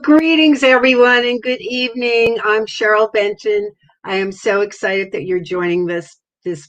Greetings, everyone, and good evening. I'm Cheryl Benton. I am so excited that you're joining us this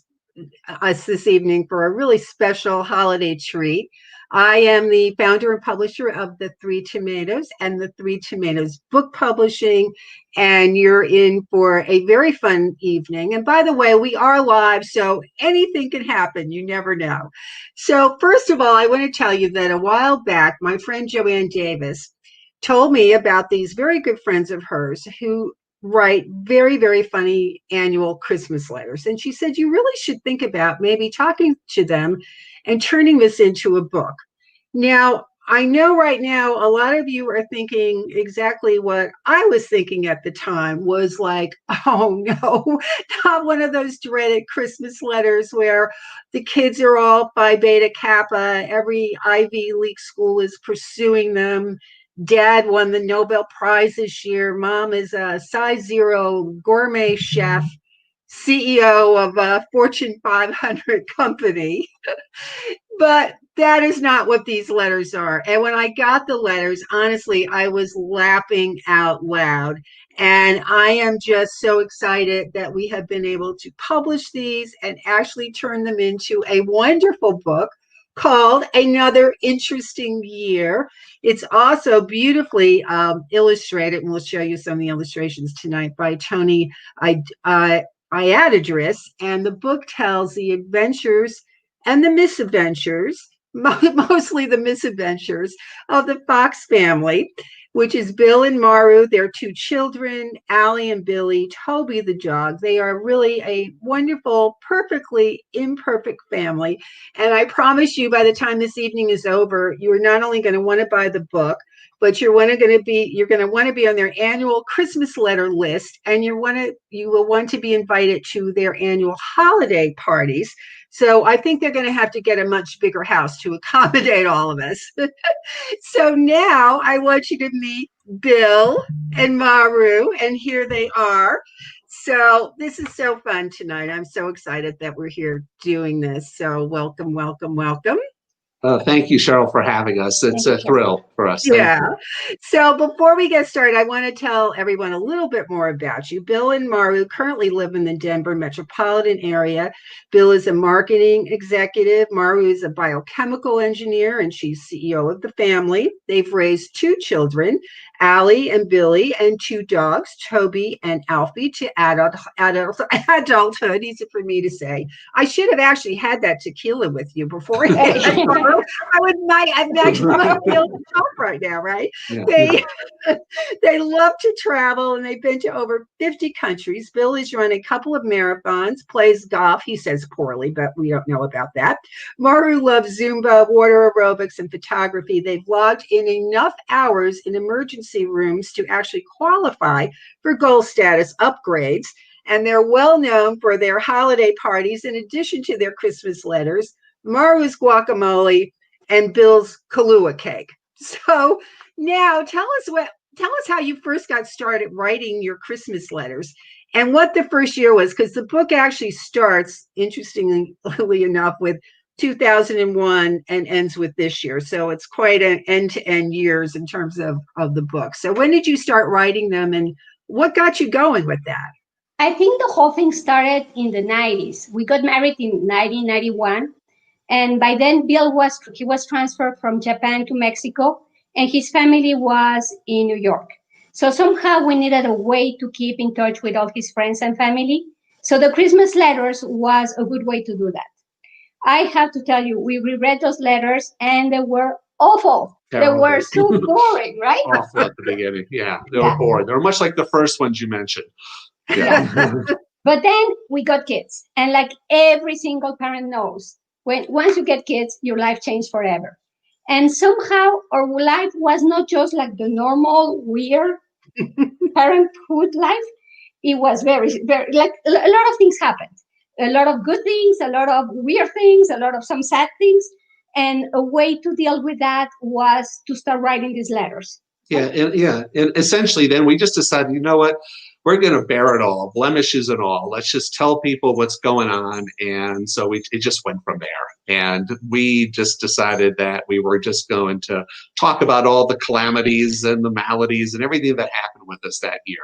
evening for a really special holiday treat. I am the founder and publisher of The Three Tomatoes and The Three Tomatoes Book Publishing, and you're in for a very fun evening. And by the way, we are live, so anything can happen. You never know. So first of all, I want to tell you that a while back, my friend Joanne Davis told me about these very good friends of hers who write very, very funny annual Christmas letters. And she said, you really should think about maybe talking to them and turning this into a book. Now, I know right now a lot of you are thinking exactly what I was thinking at the time was like, oh no, not one of those dreaded Christmas letters where the kids are all Phi Beta Kappa, every Ivy League school is pursuing them. Dad won the Nobel Prize this year. Mom is a size zero gourmet chef, CEO of a Fortune 500 company. But that is not what these letters are. And when I got the letters, honestly, I was laughing out loud. And I am just so excited that we have been able to publish these and actually turn them into a wonderful book called Another Interesting Year. It's also beautifully illustrated, and we'll show you some of the illustrations tonight by Tony Iadidris. And the book tells the adventures and the misadventures, mostly the misadventures of the Fox family, which is Bill and Maru, their two children, Allie and Billy, Toby the dog. They are really a wonderful, perfectly imperfect family. And I promise you, by the time this evening is over, you're not only going to want to buy the book, but you're going to want to be on their annual Christmas letter list, and you will want to be invited to their annual holiday parties. So I think they're going to have to get a much bigger house to accommodate all of us. So now I want you to meet Bill and Maru, and here they are. So this is so fun tonight. I'm so excited that we're here doing this. So welcome, welcome, welcome. Thank you, Cheryl, for having us. It's a thrill for us. Yeah. So before we get started, I want to tell everyone a little bit more about you. Bill and Maru currently live in the Denver metropolitan area. Bill is a marketing executive. Maru is a biochemical engineer, and she's CEO of the family. They've raised two children, Allie and Billy, and two dogs, Toby and Alfie, to adulthood. Easy for me to say. I should have actually had that tequila with you before. I'm actually feeling top right now, right? Yeah. They love to travel, and they've been to over 50 countries. Bill has run a couple of marathons, plays golf. He says poorly, but we don't know about that. Maru loves Zumba, water aerobics, and photography. They've logged in enough hours in emergency rooms to actually qualify for gold status upgrades. And they're well known for their holiday parties, in addition to their Christmas letters, Maru's guacamole, and Bill's Kahlua cake. So now tell us how you first got started writing your Christmas letters and what the first year was, because the book actually starts, interestingly enough, with 2001 and ends with this year. So it's quite an end-to-end years in terms of the book. So when did you start writing them, and what got you going with that? I think the whole thing started in the 90s. We got married in 1991. And by then, Bill was transferred from Japan to Mexico, and his family was in New York. So somehow we needed a way to keep in touch with all his friends and family. So the Christmas letters was a good way to do that. I have to tell you, we reread those letters, and they were awful. Terrible. They were so boring, right? Awful at the beginning. Yeah, they were boring. They were much like the first ones you mentioned. Yeah. But then we got kids, and like every single parent knows, once you get kids, your life changed forever. And somehow our life was not just like the normal, weird parenthood life. It was very, very, like a lot of things happened. A lot of good things, a lot of weird things, a lot of some sad things. And a way to deal with that was to start writing these letters. Yeah. And essentially then we just decided, you know what? we're going to bear it all, blemishes and all. Let's just tell people what's going on. And so it just went from there. And we just decided that we were just going to talk about all the calamities and the maladies and everything that happened with us that year.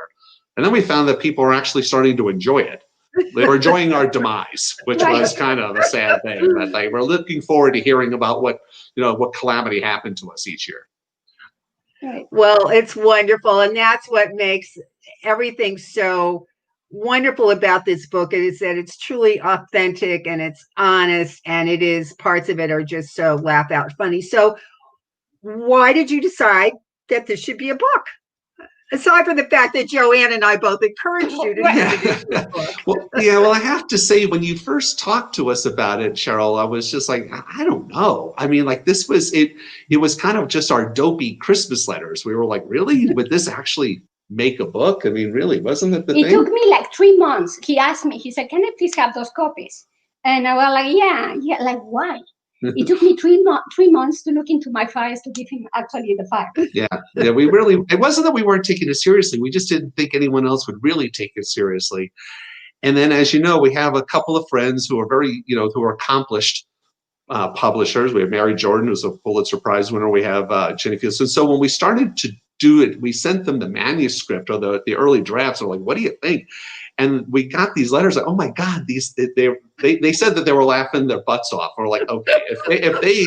And then we found that people were actually starting to enjoy it. They were enjoying our demise, which was kind of a sad thing. That they were looking forward to hearing about what calamity happened to us each year. Right. Well, it's wonderful, and that's what makes everything so wonderful about this book, is that it's truly authentic and it's honest, and it is, parts of it are just so laugh out funny. So why did you decide that this should be a book? Aside from the fact that Joanne and I both encouraged you to do this book. Well, I have to say, when you first talked to us about it, Cheryl, I was just like, I don't know. I mean, like, this was it was kind of just our dopey Christmas letters. We were like, really? Would this actually make a book? I mean, really, wasn't it the thing? It took me like 3 months. He asked me, he said, can I please have those copies? And I was like, yeah, like, why? It took me 3 months to look into my files to give him actually the file. Yeah, it wasn't that we weren't taking it seriously. We just didn't think anyone else would really take it seriously. And then, as you know, we have a couple of friends who are who are accomplished publishers. We have Mary Jordan, who's a Pulitzer Prize winner. We have Jenny Fields. And so when we started to do it, we sent them the manuscript or the early drafts. They're like, what do you think? And we got these letters like, oh my God, they said that they were laughing their butts off. We're like, okay, if they,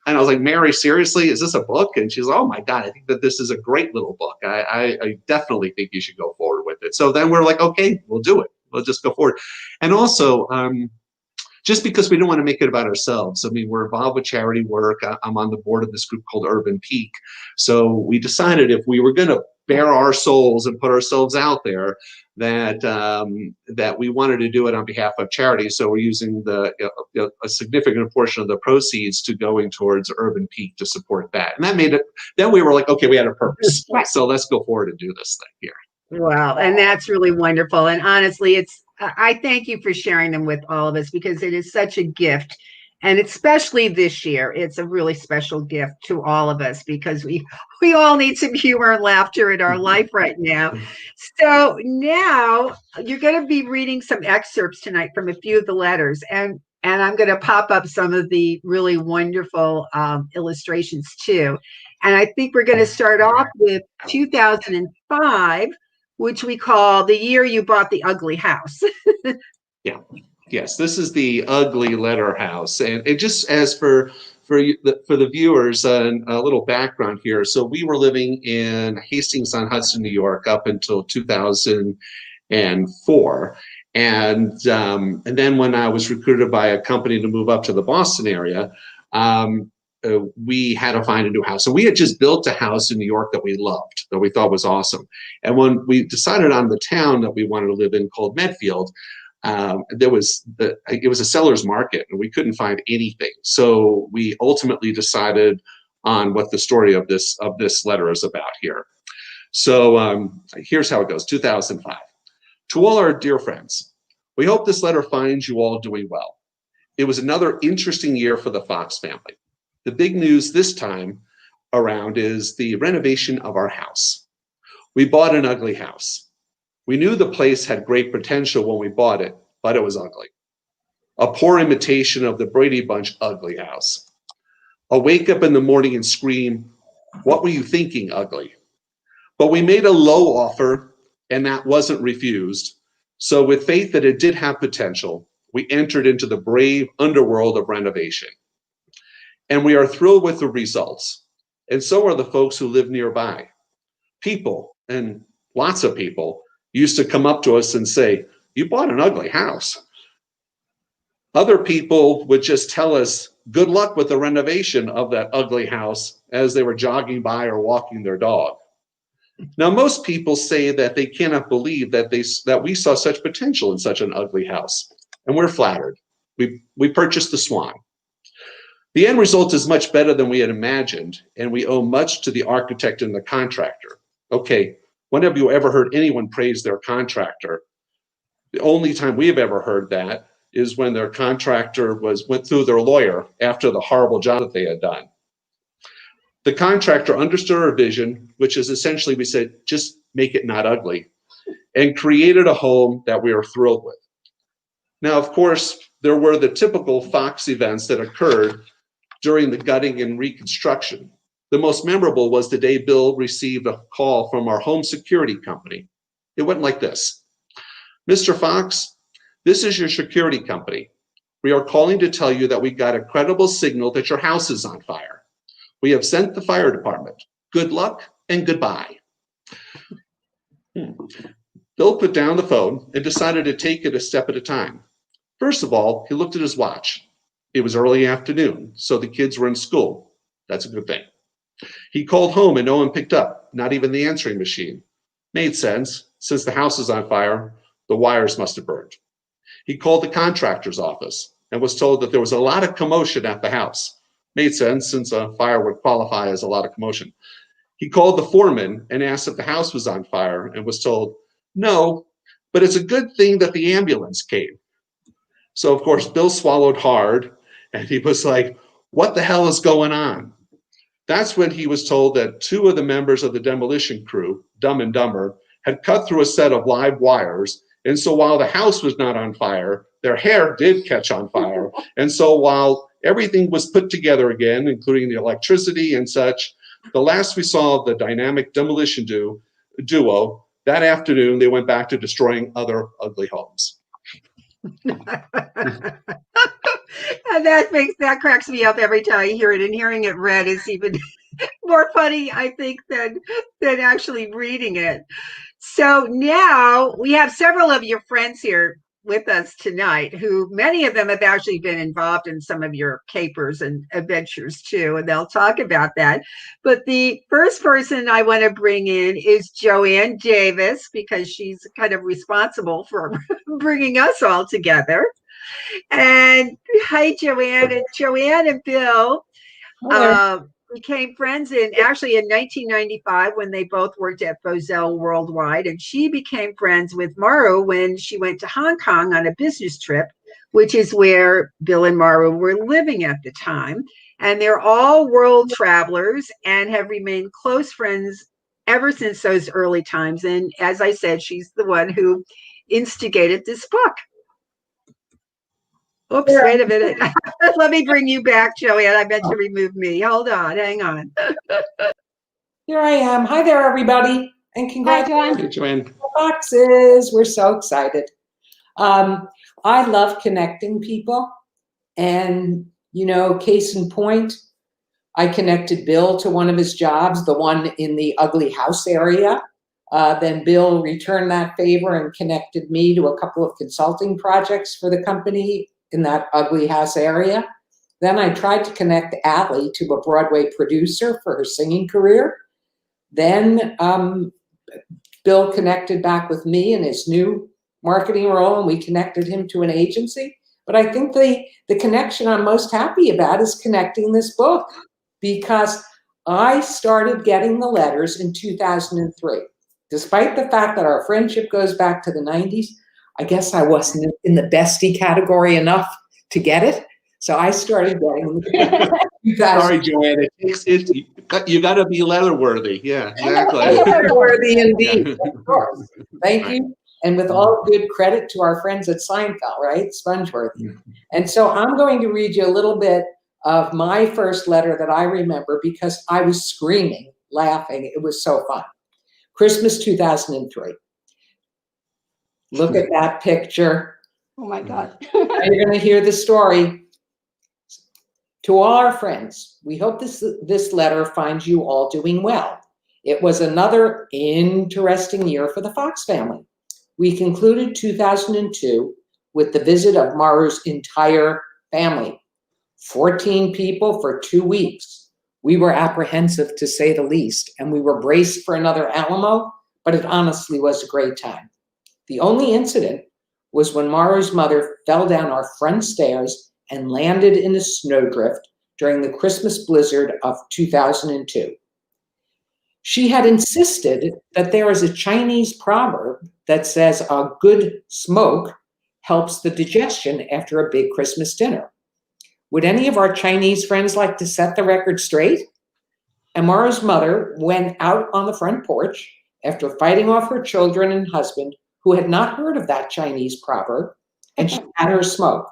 and I was like, Mary, seriously, is this a book? And she's like, oh my God, I think that this is a great little book. I definitely think you should go forward with it. So then we're like, okay, we'll do it. We'll just go forward. And also, just because we don't want to make it about ourselves. I mean, we're involved with charity work. I'm on the board of this group called Urban Peak. So we decided if we were going to bare our souls and put ourselves out there, that we wanted to do it on behalf of charity. So we're using a significant portion of the proceeds to going towards Urban Peak to support that. And that made it, then we were like, okay, we had a purpose. Right. So let's go forward and do this thing here. Wow. And that's really wonderful. And honestly, I thank you for sharing them with all of us, because it is such a gift. And especially this year, it's a really special gift to all of us, because we all need some humor and laughter in our life right now. So now you're going to be reading some excerpts tonight from a few of the letters. And I'm going to pop up some of the really wonderful illustrations too. And I think we're going to start off with 2005, which we call the year you bought the ugly house. Yeah. Yes, this is the ugly letter house. And it just, as for the viewers, a little background here. So we were living in Hastings-on-Hudson, New York, up until 2004. And then when I was recruited by a company to move up to the Boston area, we had to find a new house. So we had just built a house in New York that we loved, that we thought was awesome. And when we decided on the town that we wanted to live in, called Medfield, it was a seller's market and we couldn't find anything. So we ultimately decided on what the story of this letter is about here. So here's how it goes. 2005. To all our dear friends, we hope this letter finds you all doing well. It was another interesting year for the Fox family. The big news this time around is the renovation of our house. We bought an ugly house. We knew the place had great potential when we bought it, but it was ugly. A poor imitation of the Brady Bunch ugly house. A wake up in the morning and scream, what were you thinking, ugly? But we made a low offer and that wasn't refused. So with faith that it did have potential, we entered into the brave underworld of renovation. And we are thrilled with the results. And so are the folks who live nearby. People, and lots of people, used to come up to us and say, you bought an ugly house. Other people would just tell us good luck with the renovation of that ugly house as they were jogging by or walking their dog. Now, most people say that they cannot believe that we saw such potential in such an ugly house, and we're flattered. We purchased the Swan. The end result is much better than we had imagined, and we owe much to the architect and the contractor. Okay. When have you ever heard anyone praise their contractor? The only time we have ever heard that is when their contractor went through their lawyer after the horrible job that they had done. The contractor understood our vision, which is essentially, we said, just make it not ugly. and created a home that we are thrilled with. Now, of course, there were the typical Fox events that occurred during the gutting and reconstruction. The most memorable was the day Bill received a call from our home security company. It went like this: "Mr. Fox, this is your security company. We are calling to tell you that we got a credible signal that your house is on fire. We have sent the fire department. Good luck and goodbye." Bill put down the phone and decided to take it a step at a time. First of all, he looked at his watch. It was early afternoon, so the kids were in school. That's a good thing. He called home and no one picked up, not even the answering machine. Made sense. Since the house is on fire, the wires must have burned. He called the contractor's office and was told that there was a lot of commotion at the house. Made sense, since a fire would qualify as a lot of commotion. He called the foreman and asked if the house was on fire and was told, "No, but it's a good thing that the ambulance came." So, of course, Bill swallowed hard and he was like, "What the hell is going on?" That's when he was told that two of the members of the demolition crew, Dumb and Dumber, had cut through a set of live wires. And so while the house was not on fire, their hair did catch on fire. And so while everything was put together again, including the electricity and such, the last we saw of the dynamic demolition duo, that afternoon, they went back to destroying other ugly homes. And that cracks me up every time I hear it, and hearing it read is even more funny, I think, than actually reading it. So now we have several of your friends here with us tonight, who many of them have actually been involved in some of your capers and adventures too, and they'll talk about that. But the first person I want to bring in is Joanne Davis, because she's kind of responsible for bringing us all together. And hi, Joanne. And Joanne and Bill became friends in 1995 when they both worked at Bozell Worldwide. And she became friends with Maru when she went to Hong Kong on a business trip, which is where Bill and Maru were living at the time. And they're all world travelers and have remained close friends ever since those early times. And as I said, she's the one who instigated this book. Oops, wait a minute. Let me bring you back, Joanne. I meant to remove me. Hold on, hang on. Here I am. Hi there, everybody. And congratulations. Hey, Joanne. Foxes. We're so excited. I love connecting people. And, you know, case in point, I connected Bill to one of his jobs, the one in the ugly house area. Then Bill returned that favor and connected me to a couple of consulting projects for the company in that ugly house area. Then I tried to connect Allie to a Broadway producer for her singing career. Then Bill connected back with me in his new marketing role, and we connected him to an agency. But I think the connection I'm most happy about is connecting this book, because I started getting the letters in 2003. Despite the fact that our friendship goes back to the 90s, I guess I wasn't in the bestie category enough to get it. So I started getting them. Sorry, Joanne. You got to be letter worthy. Yeah, exactly. Letter worthy indeed. Of course. Thank you. And with all good credit to our friends at Seinfeld, right? Spongeworthy. And so I'm going to read you a little bit of my first letter that I remember, because I was screaming, laughing. It was so fun. Christmas 2003. Look at that picture. Oh my God. You're going to hear the story. To all our friends, we hope this letter finds you all doing well. It was another interesting year for the Fox family. We concluded 2002 with the visit of Maru's entire family, 14 people for 2 weeks. We were apprehensive, to say the least, and we were braced for another Alamo, but it honestly was a great time. The only incident was when Maru's mother fell down our front stairs and landed in a snowdrift during the Christmas blizzard of 2002. She had insisted that there is a Chinese proverb that says a good smoke helps the digestion after a big Christmas dinner. Would any of our Chinese friends like to set the record straight? And Maru's mother went out on the front porch after fighting off her children and husband, who had not heard of that Chinese proverb, and she had her smoke.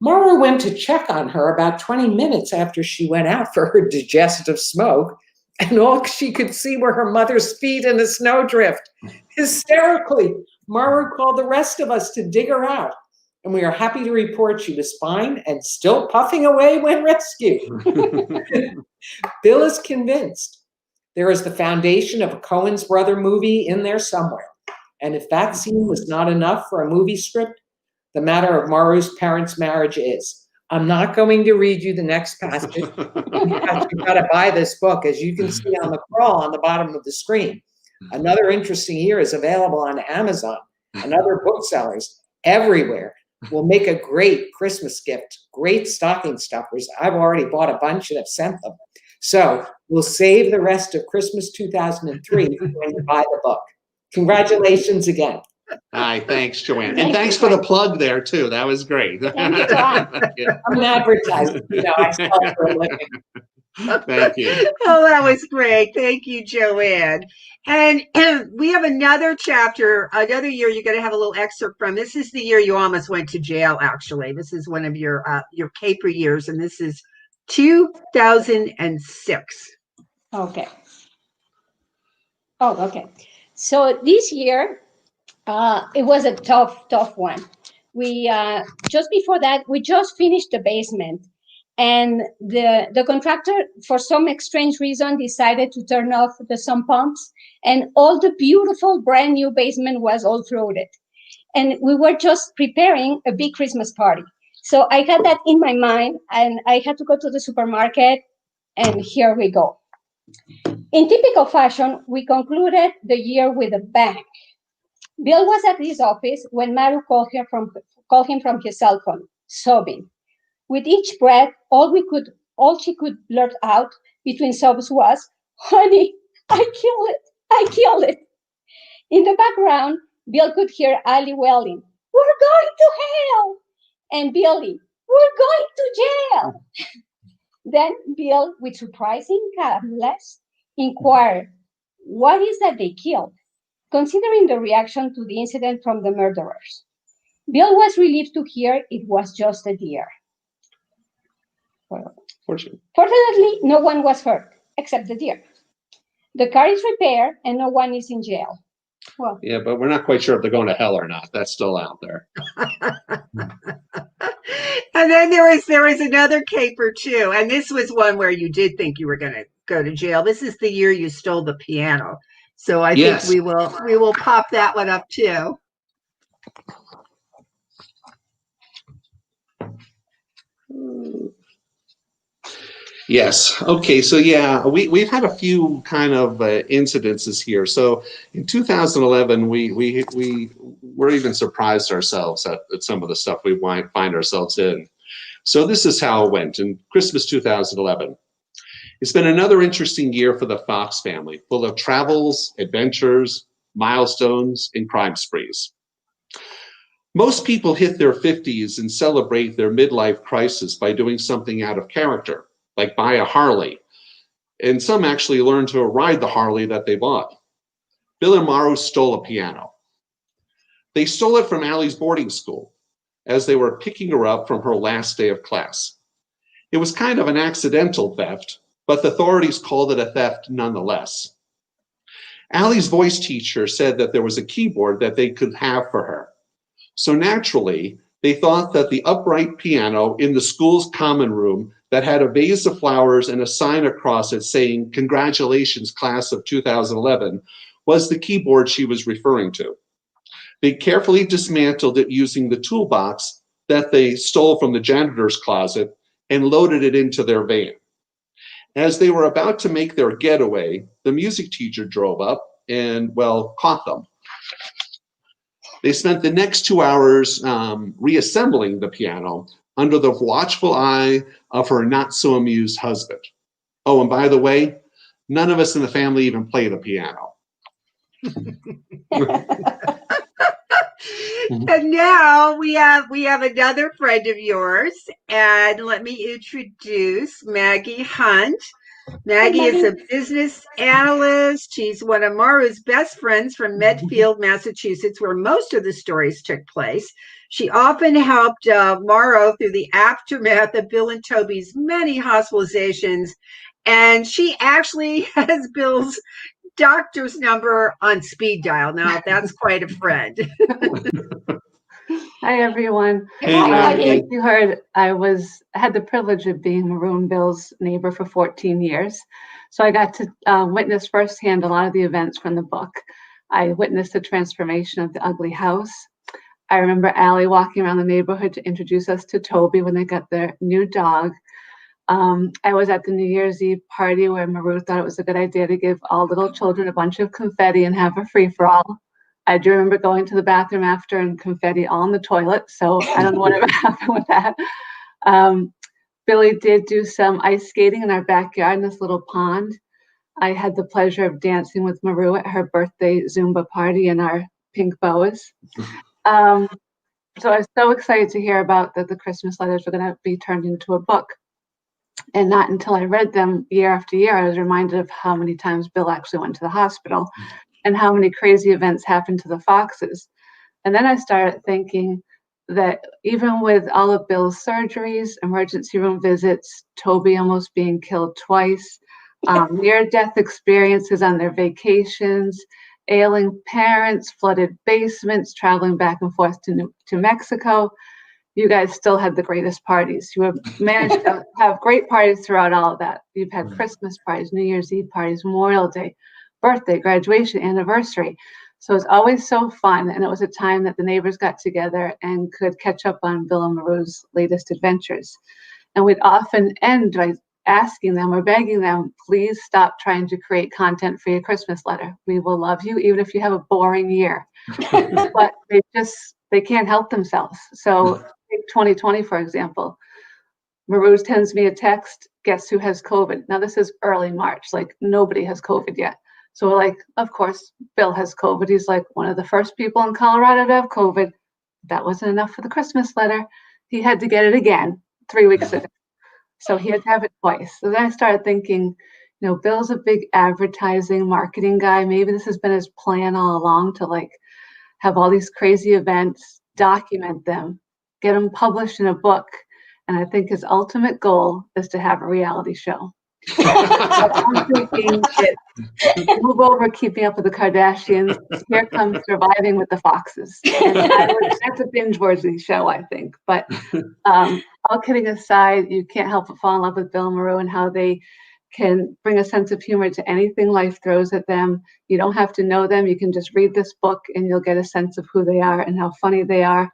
Maru went to check on her about 20 minutes after she went out for her digestive smoke, and all she could see were her mother's feet in a snowdrift. Hysterically, Maru called the rest of us to dig her out, and we are happy to report she was fine and still puffing away when rescued. Bill is convinced there is the foundation of a Coen's brother movie in there somewhere. And if that scene was not enough for a movie script, the matter of Maru's parents' marriage is. I'm not going to read you the next passage. You've got to buy this book, as you can see on the crawl on the bottom of the screen. Another Interesting Year is available on Amazon and other booksellers everywhere. Will make a great Christmas gift, great stocking stuffers. I've already bought a bunch and have sent them. So we'll save the rest of Christmas 2003 when you buy the book. Congratulations again. Hi, thanks, Joanne. And thanks for the plug there, too. That was great. Thank you, John. I'm an advertiser. I sell for a living. Thank you. Oh, that was great. Thank you, Joanne. And we have another chapter, another year you're going to have a little excerpt from. This is the year you almost went to jail, actually. This is one of your caper years, and this is 2006. Okay. Oh, okay. So this year, it was a tough one. We just before that, we just finished the basement, and the contractor, for some strange reason, decided to turn off the sump pumps, and all the beautiful brand new basement was all flooded. And we were just preparing a big Christmas party. So I had that in my mind, and I had to go to the supermarket, and here we go. In typical fashion, we concluded the year with a bang. Bill was at his office when Maru called him from his cell phone, sobbing. With each breath, all she could blurt out between sobs was, "Honey, I killed it! I killed it!" In the background, Bill could hear Ali wailing, "We're going to hell!" And Billy, "We're going to jail!" Then Bill, with surprising calmness, inquired, "What is that they killed?" Considering the reaction to the incident from the murderers. Bill was relieved to hear it was just a deer. Fortunately, no one was hurt, except the deer. The car is repaired, and no one is in jail. Well, Yeah, but we're not quite sure if they're going to hell or not. That's still out there. And then there was another caper too, and this was one where you did think you were going to go to jail. This is the year you stole the piano. So I think we will pop that one up too. Yes. Okay. So yeah, we've had a few kind of incidences here. So in 2011, we were even surprised ourselves at some of the stuff we find ourselves in. So this is how it went in Christmas 2011. It's been another interesting year for the Fox family, full of travels, adventures, milestones, and crime sprees. Most people hit their 50s and celebrate their midlife crisis by doing something out of character, like buy a Harley. And some actually learn to ride the Harley that they bought. Bill and Maru stole a piano. They stole it from Allie's boarding school as they were picking her up from her last day of class. It was kind of an accidental theft, but the authorities called it a theft nonetheless. Allie's voice teacher said that there was a keyboard that they could have for her. So naturally, they thought that the upright piano in the school's common room that had a vase of flowers and a sign across it saying, "Congratulations, class of 2011, was the keyboard she was referring to. They carefully dismantled it using the toolbox that they stole from the janitor's closet and loaded it into their van. As they were about to make their getaway, the music teacher drove up and, well, caught them. They spent the next 2 hours reassembling the piano under the watchful eye of her not-so-amused husband. Oh, and by the way, none of us in the family even play the piano. And now we have another friend of yours, and let me introduce Maggie Hunt. Maggie is a business analyst. She's one of Maru's best friends from Medfield, Massachusetts, where most of the stories took place. She often helped Maru through the aftermath of Bill and Toby's many hospitalizations. And she actually has Bill's doctor's number on speed dial. Now, that's quite a friend. Hi, everyone. Like you heard, I had the privilege of being Maru and Bill's neighbor for 14 years. So I got to witness firsthand a lot of the events from the book. I witnessed the transformation of the ugly house. I remember Allie walking around the neighborhood to introduce us to Toby when they got their new dog. I was at the New Year's Eve party where Maru thought it was a good idea to give all little children a bunch of confetti and have a free-for-all. I do remember going to the bathroom after and confetti all in the toilet, so I don't know whatever happened with that. Billy did do some ice skating in our backyard in this little pond. I had the pleasure of dancing with Maru at her birthday Zumba party in our pink boas. So I was so excited to hear about that the Christmas letters were going to be turned into a book. And not until I read them year after year, I was reminded of how many times Bill actually went to the hospital and how many crazy events happened to the Foxes. And then I started thinking that even with all of Bill's surgeries, emergency room visits, Toby almost being killed twice, near-death experiences on their vacations, ailing parents, flooded basements, traveling back and forth to Mexico, you guys still had the greatest parties. You have managed to have great parties throughout all of that. You've had Christmas parties, New Year's Eve parties, Memorial Day, birthday, graduation, anniversary. So it's always so fun. And it was a time that the neighbors got together and could catch up on Bill and Maru's latest adventures. And we'd often end by asking them or begging them, please stop trying to create content for your Christmas letter. We will love you, even if you have a boring year. But they can't help themselves. So take 2020, for example. Maru sends me a text, guess who has COVID? Now this is early March, like nobody has COVID yet. So we're like, of course, Bill has COVID. He's like one of the first people in Colorado to have COVID. That wasn't enough for the Christmas letter. He had to get it again 3 weeks ago. So he had to have it twice. So then I started thinking, Bill's a big advertising, marketing guy. Maybe this has been his plan all along to like have all these crazy events, document them, get them published in a book. And I think his ultimate goal is to have a reality show. So I'm thinking, move over, Keeping Up with the Kardashians. Here comes Surviving with the Foxes. And that's a binge-worthy show, I think. But all kidding aside, you can't help but fall in love with Bill and Maru and how they can bring a sense of humor to anything life throws at them. You don't have to know them. You can just read this book and you'll get a sense of who they are and how funny they are.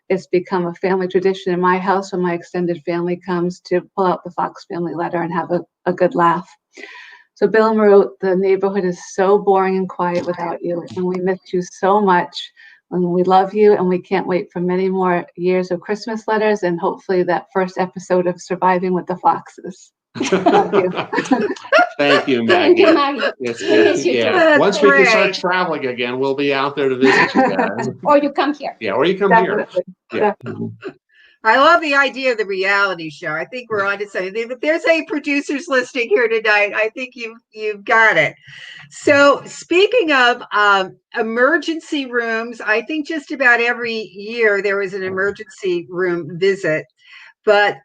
It's become a family tradition in my house when my extended family comes to pull out the Fox family letter and have a good laugh. So Bill and Maru, the neighborhood is so boring and quiet without you, and we miss you so much. And we love you, and we can't wait for many more years of Christmas letters and hopefully that first episode of Surviving with the Foxes. Love you. Thank you, Maggie. Thank you, Maggie. Yeah. Once we can start traveling again, we'll be out there to visit you guys. Or you come here. Yeah, or you come Definitely. here. Yeah. I love the idea of the reality show. I think we're on to something. But there's a producers listening here tonight. I think you've got it. So speaking of emergency rooms, I think just about every year there was an emergency room visit. But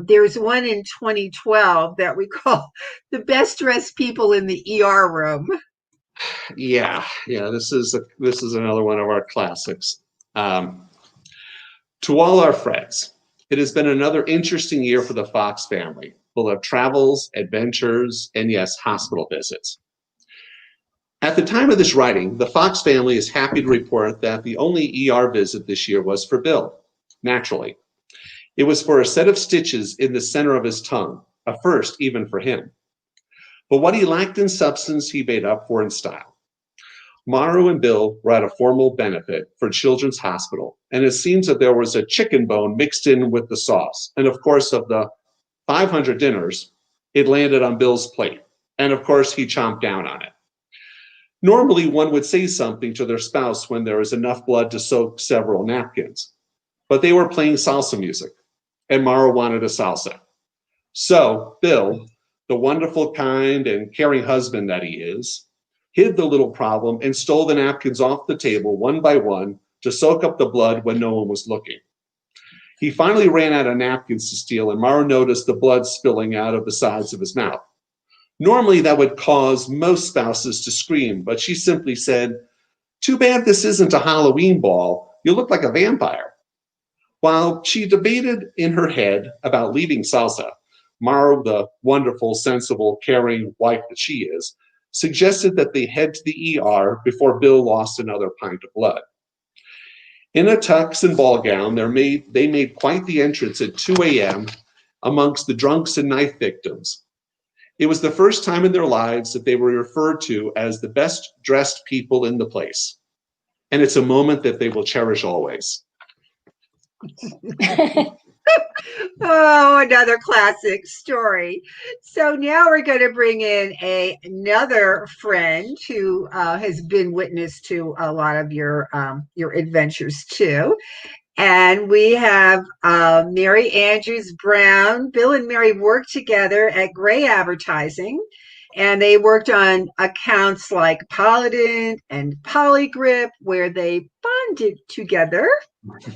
there's one in 2012 that we call the best dressed people in the ER room. Yeah. This is another one of our classics. To all our friends, it has been another interesting year for the Fox family, full of travels, adventures, and yes, hospital visits. At the time of this writing, the Fox family is happy to report that the only ER visit this year was for Bill, naturally. It was for a set of stitches in the center of his tongue, a first even for him. But what he lacked in substance, he made up for in style. Maru and Bill were at a formal benefit for Children's Hospital, and it seems that there was a chicken bone mixed in with the sauce. And of course, of the 500 dinners, it landed on Bill's plate. And of course, he chomped down on it. Normally, one would say something to their spouse when there is enough blood to soak several napkins. But they were playing salsa music, and Maru wanted a salsa. So Bill, the wonderful, kind, and caring husband that he is, hid the little problem and stole the napkins off the table one by one to soak up the blood when no one was looking. He finally ran out of napkins to steal, and Maru noticed the blood spilling out of the sides of his mouth. Normally, that would cause most spouses to scream, but she simply said, "Too bad this isn't a Halloween ball. You look like a vampire." While she debated in her head about leaving Salsa, Maru, the wonderful, sensible, caring wife that she is, suggested that they head to the ER before Bill lost another pint of blood. In a tux and ball gown, they made quite the entrance at 2 a.m. amongst the drunks and knife victims. It was the first time in their lives that they were referred to as the best dressed people in the place. And it's a moment that they will cherish always. Oh, another classic story. So now we're going to bring in another friend who has been witness to a lot of your adventures too. And we have Mary Andrews Brown. Bill and Mary worked together at Gray Advertising, and they worked on accounts like Polydent and Polygrip, where they bonded together.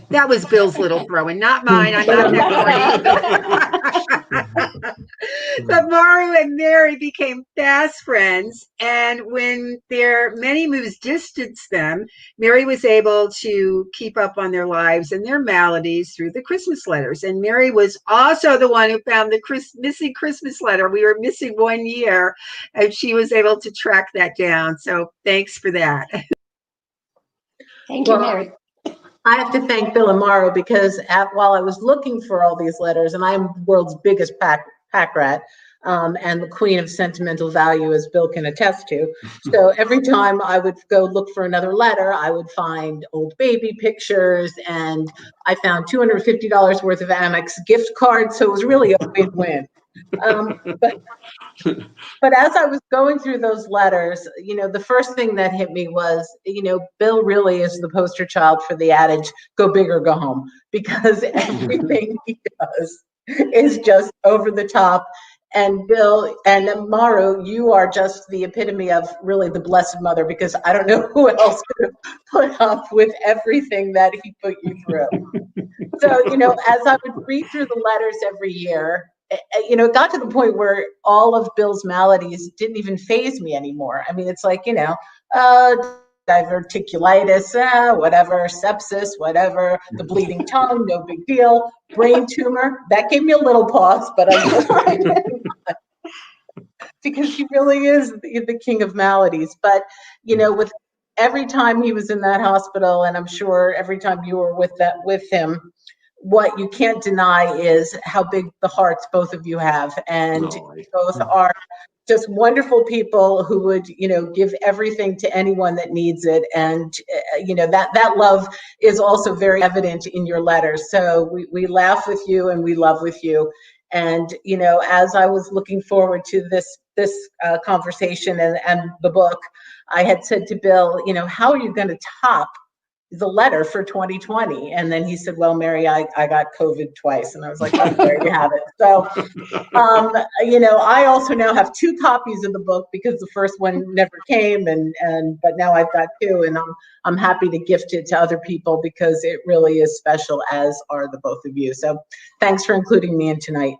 That was Bill's little throw-in, not mine. I'm not that corny. But Maru and Mary became fast friends, and when their many moves distanced them, Mary was able to keep up on their lives and their maladies through the Christmas letters. And Mary was also the one who found the missing Christmas letter. We were missing 1 year, and she was able to track that down. So thanks for that. Thank you, Mary. I have to thank Bill and Maru because while I was looking for all these letters, and I'm the world's biggest pack rat, and the queen of sentimental value, as Bill can attest to. So every time I would go look for another letter, I would find old baby pictures, and I found $250 worth of Amex gift cards. So it was really a win-win. But as I was going through those letters, the first thing that hit me was, Bill really is the poster child for the adage, go big or go home, because everything he does is just over the top. And Bill and Maru, you are just the epitome of really the Blessed Mother, because I don't know who else could have put up with everything that he put you through. So, as I would read through the letters every year, it got to the point where all of Bill's maladies didn't even faze me anymore. I mean, it's like, diverticulitis, whatever, sepsis, whatever, the bleeding tongue, no big deal, brain tumor, that gave me a little pause, but I because he really is the king of maladies. But, with every time he was in that hospital, and I'm sure every time you were with him, what you can't deny is how big the hearts both of you have. And both are just wonderful people who would, give everything to anyone that needs it. And, that love is also very evident in your letters. So we laugh with you and we love with you. And, as I was looking forward to this conversation and the book, I had said to Bill, how are you going to top the letter for 2020? And then he said, well, Mary, I got COVID twice. And I was like, oh, there you have it. So, I also now have 2 copies of the book because the first one never came, but now I've got 2, and I'm happy to gift it to other people because it really is special, as are the both of you. So thanks for including me in tonight.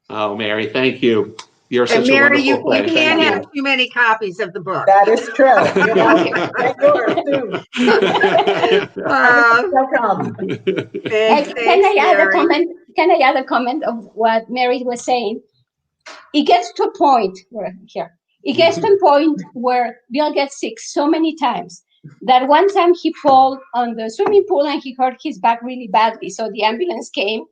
Oh, Mary, thank you. You're such Mary, a wonderful friend. you can't have too many copies of the book. That is true. Can I add a comment of what Mary was saying? It gets to a point where Bill gets sick so many times that one time he fell on the swimming pool and he hurt his back really badly. So the ambulance came.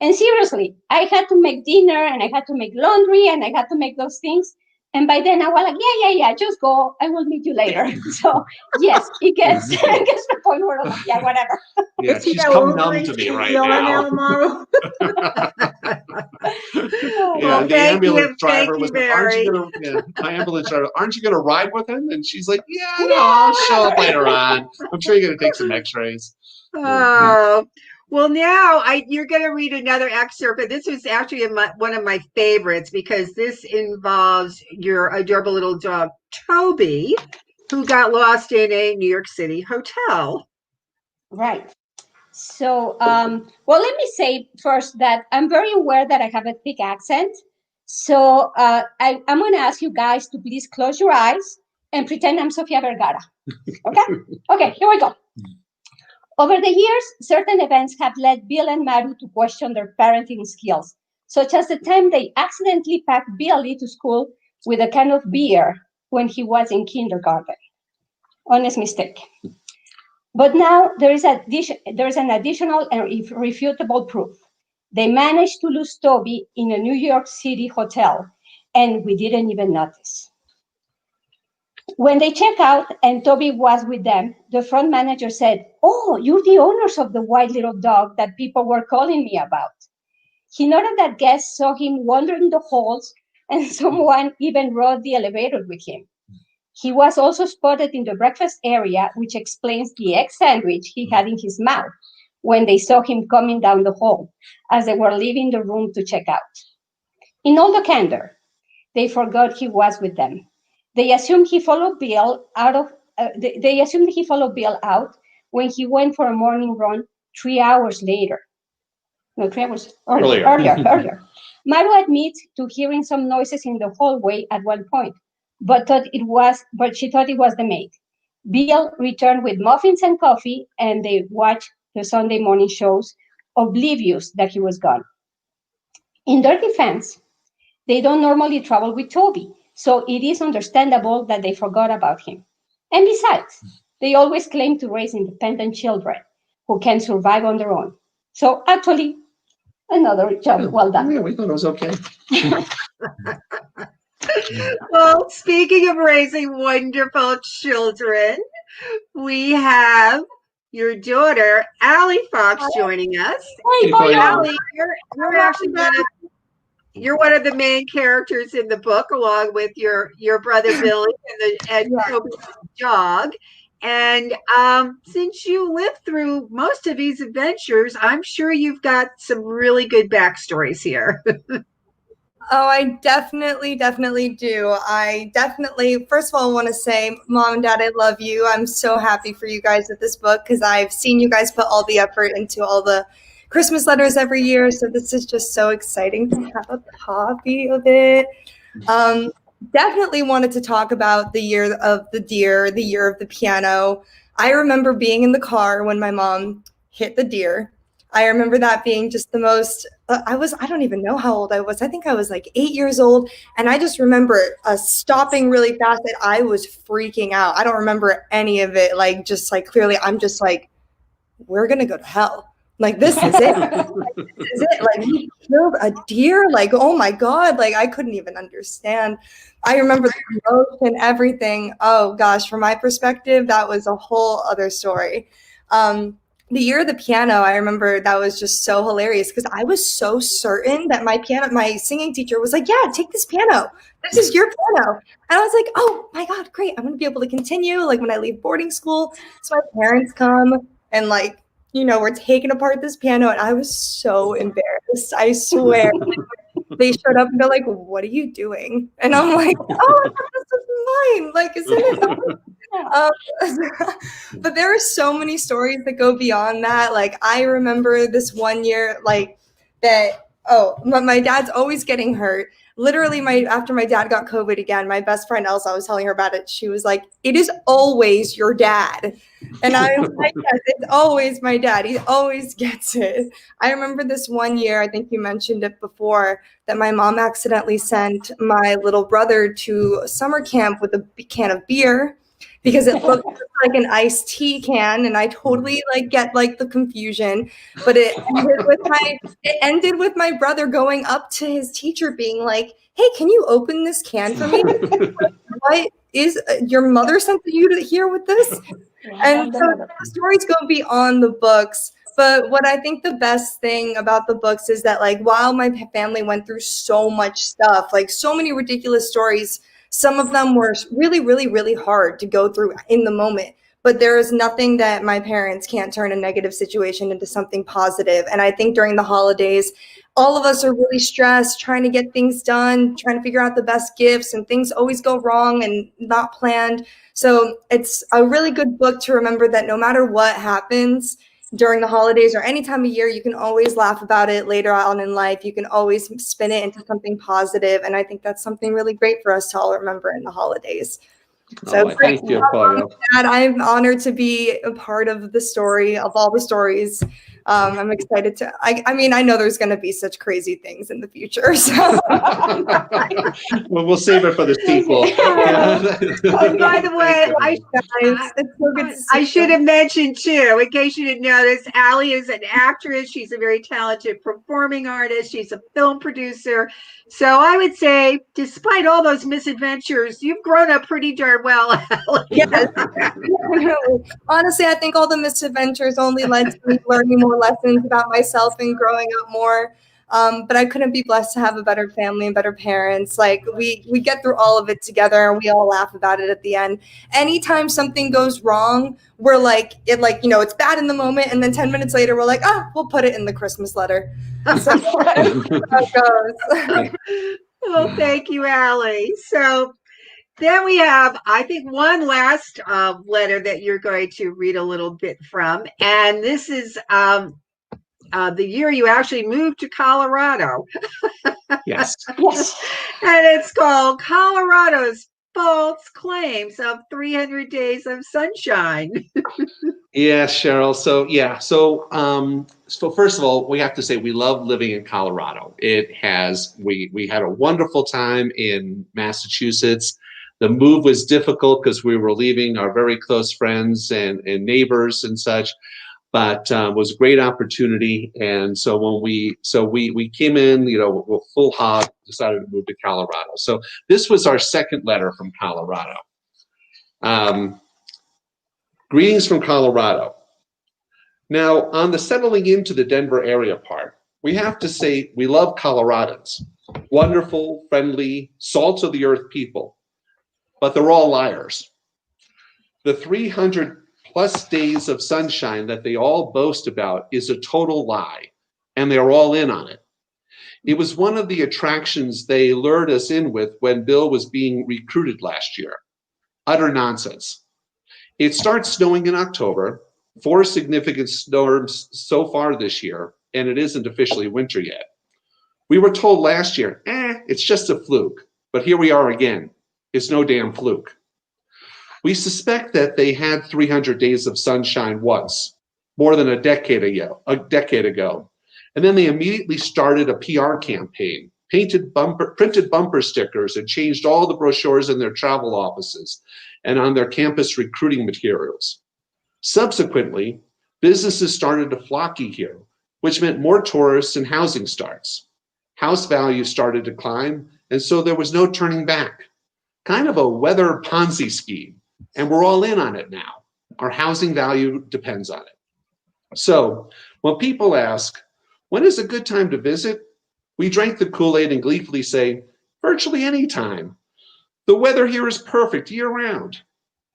And seriously, I had to make dinner and I had to make laundry and I had to make those things. And by then I was like, yeah, just go. I will meet you later. So yes, it gets to the point where I'm like, yeah, whatever. Yeah, she's come numb to me right now. Well, the ambulance driver was like, my ambulance driver, aren't you going to ride with him? And she's like, yeah, no, I'll show up later on. I'm sure you're going to take some x-rays. Oh, Well, now you're going to read another excerpt, but this was actually one of my favorites because this involves your adorable little dog, Toby, who got lost in a New York City hotel. Right. So, well, let me say first that I'm very aware that I have a thick accent. So I'm going to ask you guys to please close your eyes and pretend I'm Sofia Vergara. Okay? Okay, here we go. Over the years, certain events have led Bill and Maru to question their parenting skills, such as the time they accidentally packed Billy to school with a can of beer when he was in kindergarten. Honest mistake. But now there is an additional and irrefutable proof. They managed to lose Toby in a New York City hotel, and we didn't even notice. When they checked out and Toby was with them, the front manager said, "Oh, you're the owners of the white little dog that people were calling me about." He noted that guests saw him wandering the halls, and someone even rode the elevator with him. He was also spotted in the breakfast area, which explains the egg sandwich he had in his mouth when they saw him coming down the hall as they were leaving the room to check out. In all the candor, they forgot he was with them. They assumed he followed Bill out when he went for a morning run 3 hours later. No, 3 hours earlier. Maru admits to hearing some noises in the hallway at one point, but she thought it was the maid. Bill returned with muffins and coffee, and they watched the Sunday morning shows, oblivious that he was gone. In their defense, they don't normally travel with Toby, so it is understandable that they forgot about him. And besides, they always claim to raise independent children who can survive on their own. So actually, another job well done. Yeah, we thought it was okay. Well, speaking of raising wonderful children, we have your daughter, Allie Fox, joining us. Hey, Allie, you're actually you're one of the main characters in the book, along with your brother Billy and Toby's dog. And since you lived through most of these adventures, I'm sure you've got some really good backstories here. Oh, I definitely do. I definitely, first of all, want to say, Mom and Dad, I love you. I'm so happy for you guys with this book because I've seen you guys put all the effort into all the Christmas letters every year. So this is just so exciting to have a copy of it. Definitely wanted to talk about the year of the deer, the year of the piano. I remember being in the car when my mom hit the deer. I remember that being just the most, I don't even know how old I was. I think I was like 8 years old. And I just remember stopping really fast and I was freaking out. I don't remember any of it. Like, just like, clearly, I'm just like, we're going to go to hell. Like, this is it. Like, this is it. Like, he killed a deer. Like, oh my God. Like, I couldn't even understand. I remember the emotion, everything. Oh gosh, from my perspective, that was a whole other story. The year of the piano, I remember that was just so hilarious because I was so certain that my singing teacher was like, yeah, take this piano. This is your piano. And I was like, oh my God, great. I'm going to be able to continue like when I leave boarding school. So my parents come and like, you know, we're taking apart this piano. And I was so embarrassed. I swear. They showed up and they're like, what are you doing? And I'm like, oh, this is mine. Like, isn't it? But there are so many stories that go beyond that. Like, I remember this one year, like that. Oh, my dad's always getting hurt. Literally, after my dad got COVID again, my best friend Elsa, I was telling her about it. She was like, "It is always your dad," and I was like, "Yes, it's always my dad. He always gets it." I remember this one year. I think you mentioned it before that my mom accidentally sent my little brother to summer camp with a can of beer. Because it looked like an iced tea can, and I totally like get like the confusion. But it ended with my brother going up to his teacher, being like, "Hey, can you open this can for me? What is your mother sent you to here with this?" And so the stories go beyond the books. But what I think the best thing about the books is that, like, while my family went through so much stuff, like so many ridiculous stories. Some of them were really, really, really hard to go through in the moment. but there is nothing that my parents can't turn a negative situation into something positive. And I think during the holidays, all of us are really stressed, trying to get things done, trying to figure out the best gifts, and things always go wrong and not planned. So it's a really good book to remember that no matter what happens during the holidays or any time of year, you can always laugh about it later on in life. You can always spin it into something positive. And I think that's something really great for us to all remember in the holidays. So thank you, Claudia. Dad, I'm honored to be a part of the story, of all the stories. I'm excited to, I mean, I know there's going to be such crazy things in the future. So. Well, we'll save it for the sequel. Oh, by the way, I should have mentioned too, in case you didn't notice, Allie is an actress. She's a very talented performing artist. She's a film producer. So I would say, despite all those misadventures, you've grown up pretty darn well, Allie. Yes. Honestly, I think all the misadventures only led to me learning more lessons about myself and growing up more. But I couldn't be blessed to have a better family and better parents. Like we get through all of it together and we all laugh about it at the end. Anytime something goes wrong, we're like, it's bad in the moment. And then 10 minutes later, we're like, we'll put it in the Christmas letter. So that's how it goes. Well, thank you, Allie. So then we have, I think, one last letter that you're going to read a little bit from. And this is the year you actually moved to Colorado. Yes. Yes. And it's called Colorado's False Claims of 300 Days of Sunshine. Yeah, Cheryl. So first of all, we have to say we love living in Colorado. We had a wonderful time in Massachusetts. The move was difficult because we were leaving our very close friends and neighbors and such, but was a great opportunity. And so when we came in, with full hog, decided to move to Colorado. So this was our second letter from Colorado. Greetings from Colorado. Now, on the settling into the Denver area part, we have to say we love Coloradans. Wonderful, friendly, salt of the earth people. But they're all liars. The 300 plus days of sunshine that they all boast about is a total lie, and they're all in on it. It was one of the attractions they lured us in with when Bill was being recruited last year. Utter nonsense. It starts snowing in October, 4 significant storms so far this year, and it isn't officially winter yet. We were told last year, it's just a fluke, but here we are again. It's no damn fluke. We suspect that they had 300 days of sunshine once, more than a decade ago. And then they immediately started a PR campaign, printed bumper stickers, and changed all the brochures in their travel offices and on their campus recruiting materials. Subsequently, businesses started to flock here, which meant more tourists and housing starts. House values started to climb, and so there was no turning back. Kind of a weather Ponzi scheme, and we're all in on it now. Our housing value depends on it. So when people ask, when is a good time to visit? We drank the Kool-Aid and gleefully say, virtually any time. The weather here is perfect year-round.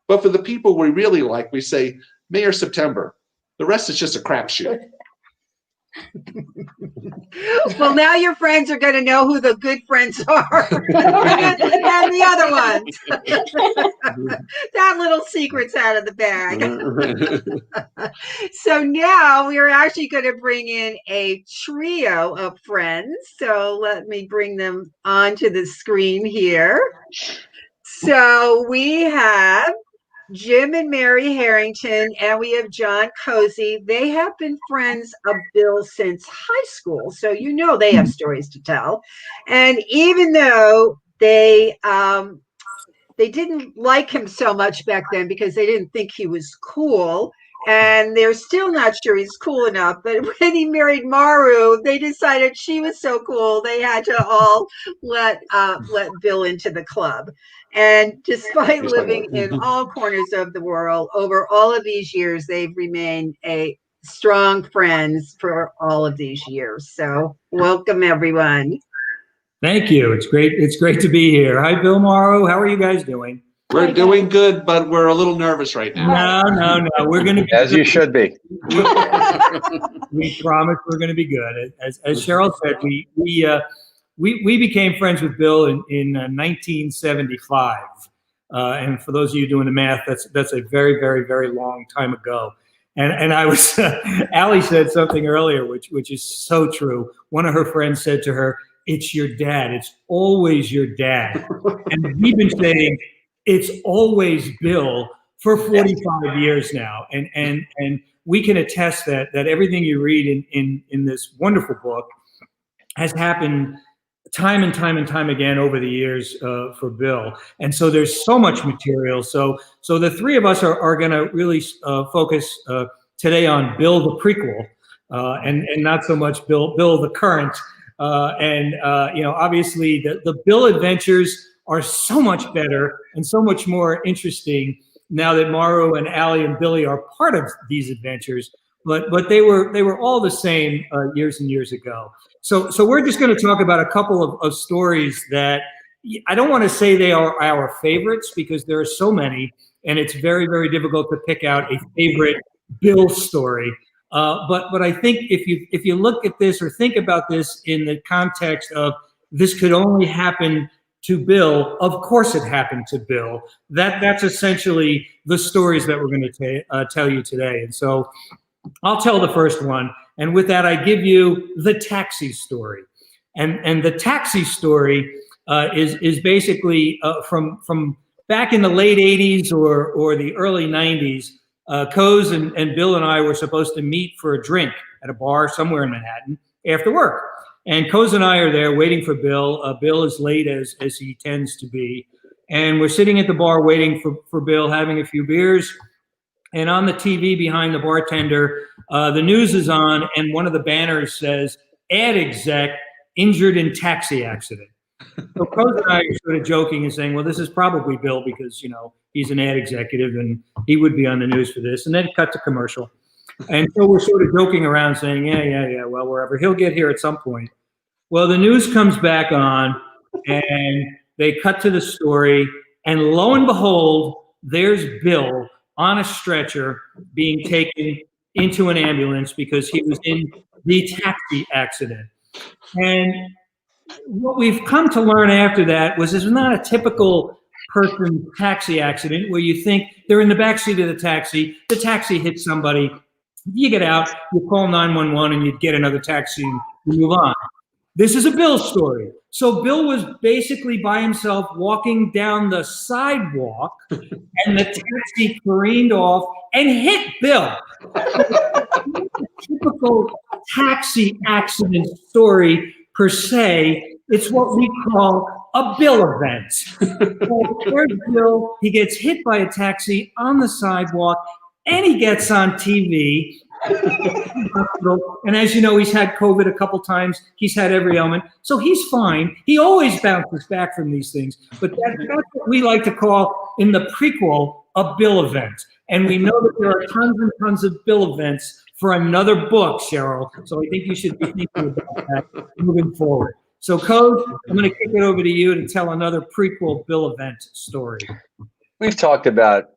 But for the people we really like, we say May or September. The rest is just a crapshoot. Well, now your friends are going to know who the good friends are and the other ones. That little secret's out of the bag. So now we are actually going to bring in a trio of friends. So let me bring them onto the screen here. So we have Jim and Mary Harrington, and we have John Cozy. They have been friends of Bill since high school, so they have stories to tell. And even though they didn't like him so much back then because they didn't think he was cool, and they're still not sure he's cool enough, but when he married Maru, they decided she was so cool they had to all let Bill into the club. And despite living in all corners of the world, over all of these years, they've remained a strong friends for all of these years. So welcome, everyone. Thank you. It's great to be here. Hi, Bill, Maru. How are you guys doing? We're doing good, but we're a little nervous right now. No. We're going to be As you should be. We promise we're going to be good. As Cheryl said, we became friends with Bill in 1975. And for those of you doing the math, that's a very, very, very long time ago. And I was, Allie said something earlier, which is so true. One of her friends said to her, "It's your dad. It's always your dad." And we've been saying, "It's always Bill" for 45 years now. And we can attest that everything you read in this wonderful book has happened time and time again over the years for Bill. And so there's so much material. So the three of us are going to really focus today on Bill the prequel and not so much Bill the current. Obviously the Bill adventures are so much better and so much more interesting now that Maru and Allie and Billy are part of these adventures. But they were all the same years and years ago. So we're just going to talk about a couple of stories that I don't want to say they are our favorites because there are so many, and it's very, very difficult to pick out a favorite Bill story. But I think if you look at this or think about this in the context of this could only happen to Bill, of course it happened to Bill. That's essentially the stories that we're going to tell you today. And so I'll tell the first one, and with that, I give you the taxi story. And the taxi story is basically from back in the late 80s or the early 90s. Coase and Bill and I were supposed to meet for a drink at a bar somewhere in Manhattan after work. And Coase and I are there waiting for Bill. Bill is late as he tends to be. And we're sitting at the bar waiting for Bill, having a few beers. And on the TV behind the bartender, the news is on, and one of the banners says, "Ad exec injured in taxi accident." So Coase and I are sort of joking and saying, well, this is probably Bill because, he's an ad executive and he would be on the news for this. And then cut to commercial. And so we're sort of joking around saying, yeah, well, wherever. He'll get here at some point. Well, the news comes back on and they cut to the story. And lo and behold, there's Bill on a stretcher being taken into an ambulance because he was in the taxi accident. And what we've come to learn after that was it's not a typical person taxi accident where you think they're in the backseat of the taxi hits somebody, you get out, you call 911 and you get another taxi and you move on. This is a Bill story. So Bill was basically by himself walking down the sidewalk and the taxi careened off and hit Bill. Typical taxi accident story per se. It's what we call a Bill event. So there's Bill, he gets hit by a taxi on the sidewalk and he gets on TV. And as you know, he's had COVID a couple times. He's had every ailment. So he's fine. He always bounces back from these things. But that's what we like to call, in the prequel, a Bill event. And we know that there are tons and tons of Bill events for another book, Cheryl. So I think you should be thinking about that moving forward. So, Coase, I'm going to kick it over to you to tell another prequel Bill event story. We've talked about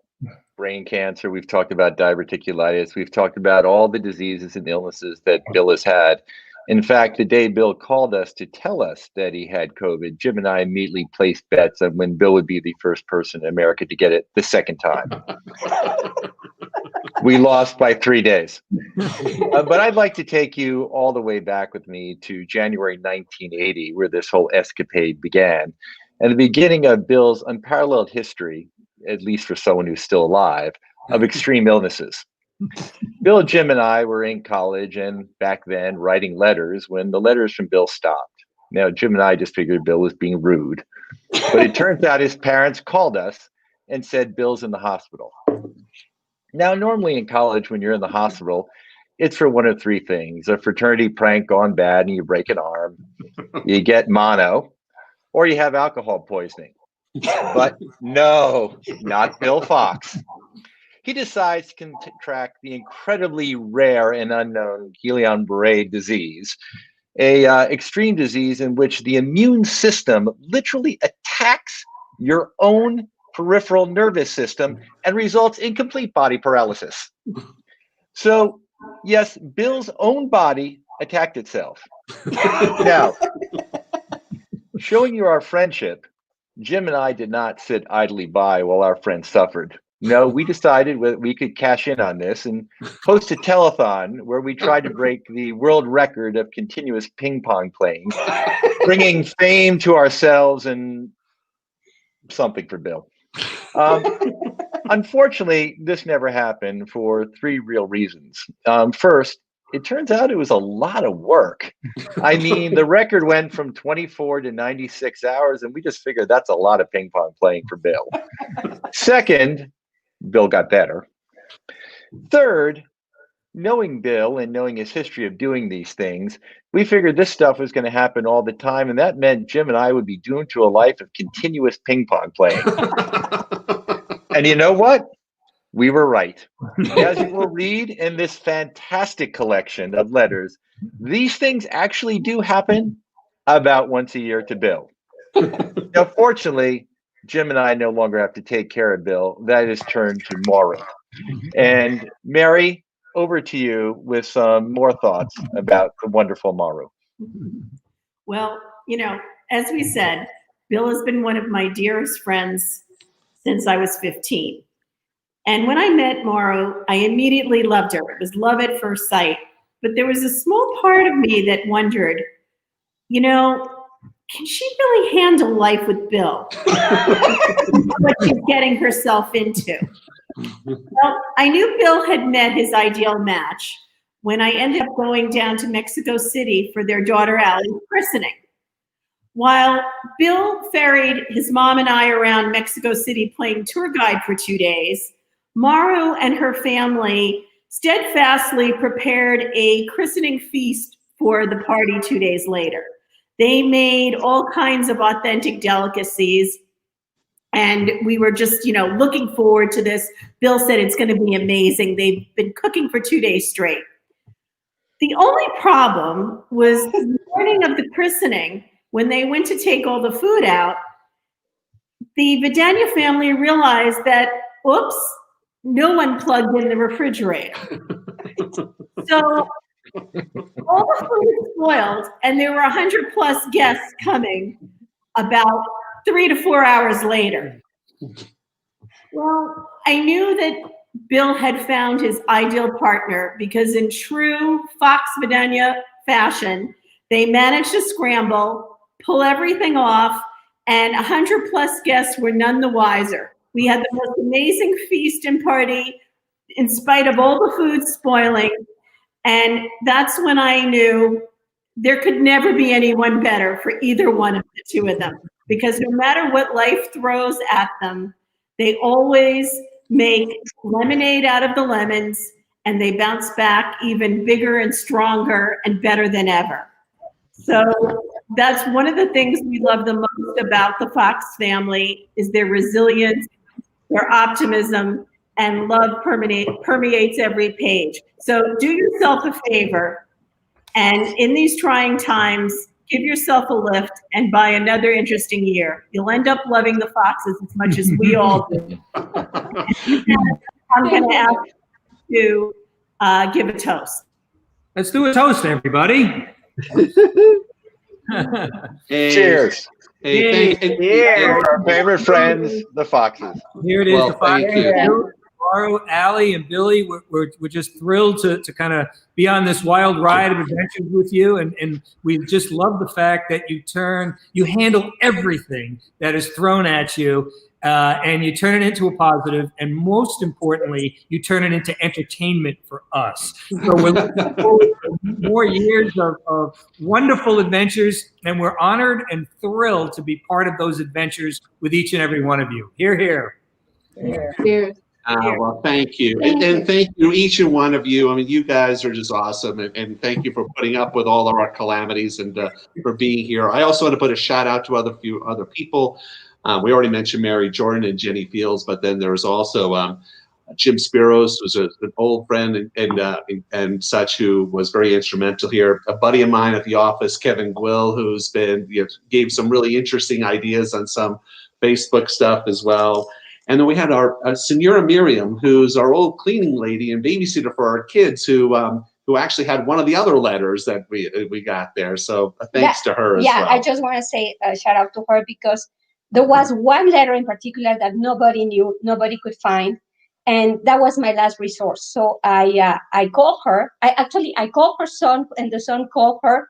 brain cancer. We've talked about diverticulitis. We've talked about all the diseases and illnesses that Bill has had. In fact, the day Bill called us to tell us that he had COVID, Jim and I immediately placed bets on when Bill would be the first person in America to get it the second time. We lost by 3 days. But I'd like to take you all the way back with me to January 1980, where this whole escapade began, and the beginning of Bill's unparalleled history, at least for someone who's still alive, of extreme illnesses. Bill, Jim, and I were in college and back then writing letters when the letters from Bill stopped. Now, Jim and I just figured Bill was being rude, but it turns out his parents called us and said Bill's in the hospital. Now, normally in college, when you're in the hospital, it's for one of three things: a fraternity prank gone bad and you break an arm, you get mono, or you have alcohol poisoning. But no, not Bill Fox. He decides to contract the incredibly rare and unknown Guillain-Barré disease, a extreme disease in which the immune system literally attacks your own peripheral nervous system and results in complete body paralysis. So, yes, Bill's own body attacked itself. Now, showing you our friendship, Jim and I did not sit idly by while our friend suffered. No, we decided we could cash in on this and host a telethon where we tried to break the world record of continuous ping pong playing, bringing fame to ourselves and something for Bill. Unfortunately, this never happened for 3 real reasons. First, it turns out it was a lot of work. I mean, the record went from 24 to 96 hours, and we just figured that's a lot of ping pong playing for Bill. Second, Bill got better. Third, knowing Bill and knowing his history of doing these things, we figured this stuff was going to happen all the time, and that meant Jim and I would be doomed to a life of continuous ping pong playing. And you know what? We were right. As you will read in this fantastic collection of letters, these things actually do happen about once a year to Bill. Now, fortunately, Jim and I no longer have to take care of Bill. That is turned to Maru. And Mary, over to you with some more thoughts about the wonderful Maru. Well, as we said, Bill has been one of my dearest friends since I was 15. And when I met Maru, I immediately loved her. It was love at first sight. But there was a small part of me that wondered, can she really handle life with Bill? What she's getting herself into. Well, I knew Bill had met his ideal match when I ended up going down to Mexico City for their daughter Allie's christening. While Bill ferried his mom and I around Mexico City playing tour guide for 2 days, Maru and her family steadfastly prepared a christening feast for the party 2 days later. They made all kinds of authentic delicacies, and we were just, looking forward to this. Bill said it's going to be amazing. They've been cooking for 2 days straight. The only problem was the morning of the christening, when they went to take all the food out, the Vidania family realized that, oops, no one plugged in the refrigerator. So all the food spoiled, and there were 100+ guests coming about 3 to 4 hours later. Well, I knew that Bill had found his ideal partner because in true Fox Vidania fashion, they managed to scramble, pull everything off, and 100+ guests were none the wiser. We had the most amazing feast and party in spite of all the food spoiling. And that's when I knew there could never be anyone better for either one of the two of them. Because no matter what life throws at them, they always make lemonade out of the lemons, and they bounce back even bigger and stronger and better than ever. So that's one of the things we love the most about the Fox family is their resilience, their optimism, and love permeates every page. So do yourself a favor, and in these trying times, give yourself a lift and buy another interesting year. You'll end up loving the Foxes as much as we all do. I'm going to ask you to give a toast. Let's do a toast, everybody. Cheers. Hey, For our favorite friends, the Foxes. Here it is. Well, the Foxes. thank you. Maru, Allie, and Billy, we're just thrilled to kind of be on this wild ride of adventures with you. And we just love the fact that you handle everything that is thrown at you, and you turn it into a positive, and most importantly, you turn it into entertainment for us. So we're looking forward to more years of wonderful adventures, and we're honored and thrilled to be part of those adventures with each and every one of you. Hear, hear. Cheers. Well, thank you. And thank you, each and one of you. I mean, you guys are just awesome. And thank you for putting up with all of our calamities and for being here. I also want to put a shout out to a few other people. We already mentioned Mary Jordan and Jenny Fields, but then there's also Jim Spiros, who's an old friend and such, who was very instrumental here. A buddy of mine at the office, Kevin Gwill, who's been gave some really interesting ideas on some Facebook stuff as well. And then we had our Senora Miriam, who's our old cleaning lady and babysitter for our kids, who actually had one of the other letters that we got there. So thanks to her as well. Yeah, I just want to say a shout out to her, because there was one letter in particular that nobody knew, nobody could find, and that was my last resource. So I called her. I called her son, and the son called her,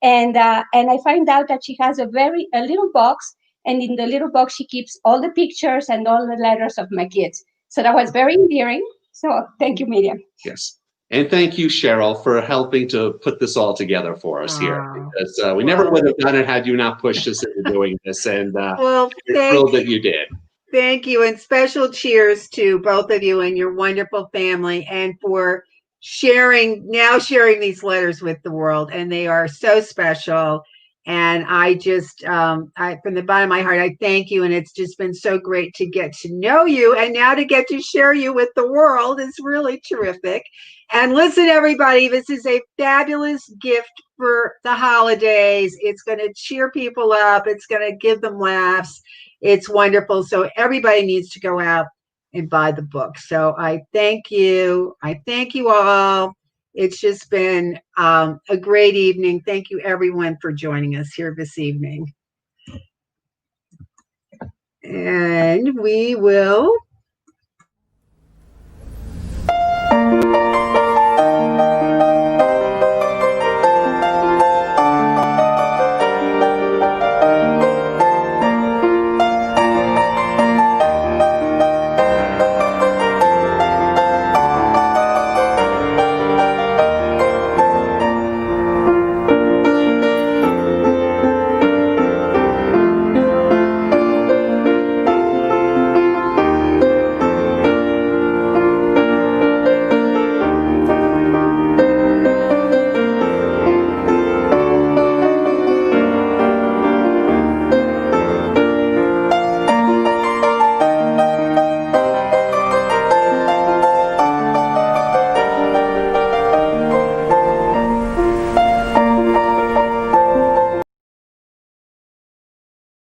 and I find out that she has a little box, and in the little box she keeps all the pictures and all the letters of my kids. So that was very endearing. So thank you, Miriam. Yes. And thank you, Cheryl, for helping to put this all together for us here. Because we never would have done it had you not pushed us into doing this. And Well, we're thrilled that you did. Thank you. And special cheers to both of you and your wonderful family, and for sharing these letters with the world. And they are so special. And I just, from the bottom of my heart, I thank you. And it's just been so great to get to know you. And now to get to share you with the world is really terrific. And listen, everybody, this is a fabulous gift for the holidays. It's going to cheer people up. It's going to give them laughs. It's wonderful. So everybody needs to go out and buy the book. So I thank you. I thank you all. It's just been a great evening. Thank you, everyone, for joining us here this evening. And we will